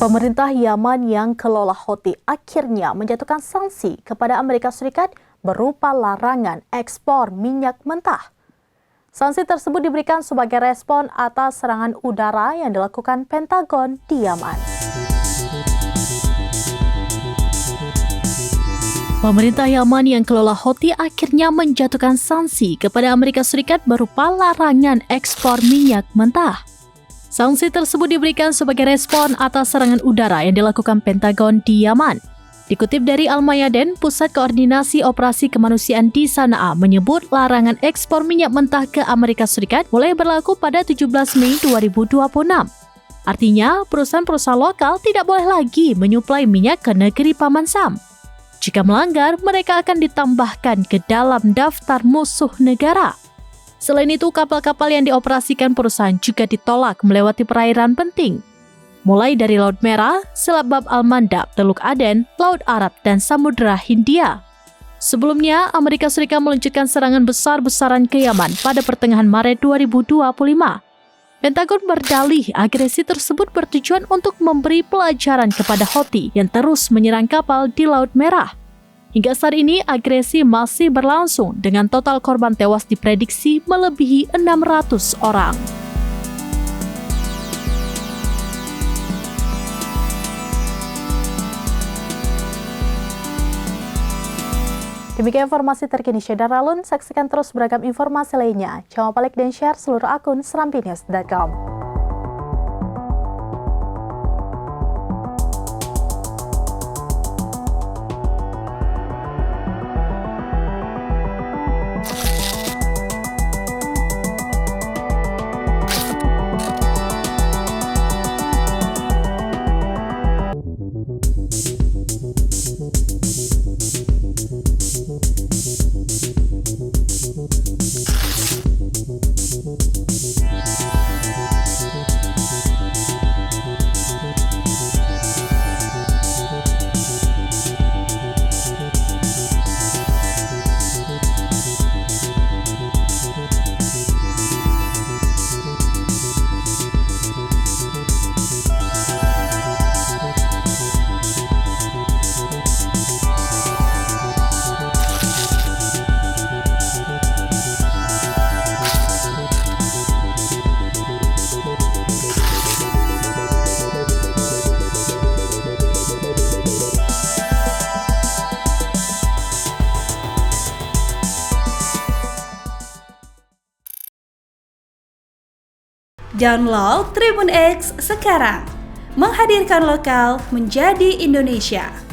Pemerintah Yaman yang kelola Houthi akhirnya menjatuhkan sanksi kepada Amerika Serikat berupa larangan ekspor minyak mentah. Sanksi tersebut diberikan sebagai respon atas serangan udara yang dilakukan Pentagon di Yaman. Pemerintah Yaman yang kelola Houthi akhirnya menjatuhkan sanksi kepada Amerika Serikat berupa larangan ekspor minyak mentah. Sanksi tersebut diberikan sebagai respon atas serangan udara yang dilakukan Pentagon di Yaman. Dikutip dari Al-Mayadin, Pusat Koordinasi Operasi Kemanusiaan di Sana'a menyebut larangan ekspor minyak mentah ke Amerika Serikat mulai berlaku pada 17 Mei 2026. Artinya, perusahaan-perusahaan lokal tidak boleh lagi menyuplai minyak ke negeri Paman Sam. Jika melanggar, mereka akan ditambahkan ke dalam daftar musuh negara. Selain itu, kapal-kapal yang dioperasikan perusahaan juga ditolak melewati perairan penting, mulai dari Laut Merah, Selat Bab al-Mandab, Teluk Aden, Laut Arab, dan Samudra Hindia. Sebelumnya, Amerika Serikat meluncurkan serangan besar-besaran ke Yaman pada pertengahan Maret 2025. Pentagon berdalih agresi tersebut bertujuan untuk memberi pelajaran kepada Houthi yang terus menyerang kapal di Laut Merah. Hingga saat ini, agresi masih berlangsung dengan total korban tewas diprediksi melebihi 600 orang. Demikian informasi terkini Syedar Alun, saksikan terus beragam informasi lainnya. Jangan lupa like dan share seluruh akun serampinews.com. Download Tribun X sekarang, menghadirkan lokal menjadi Indonesia.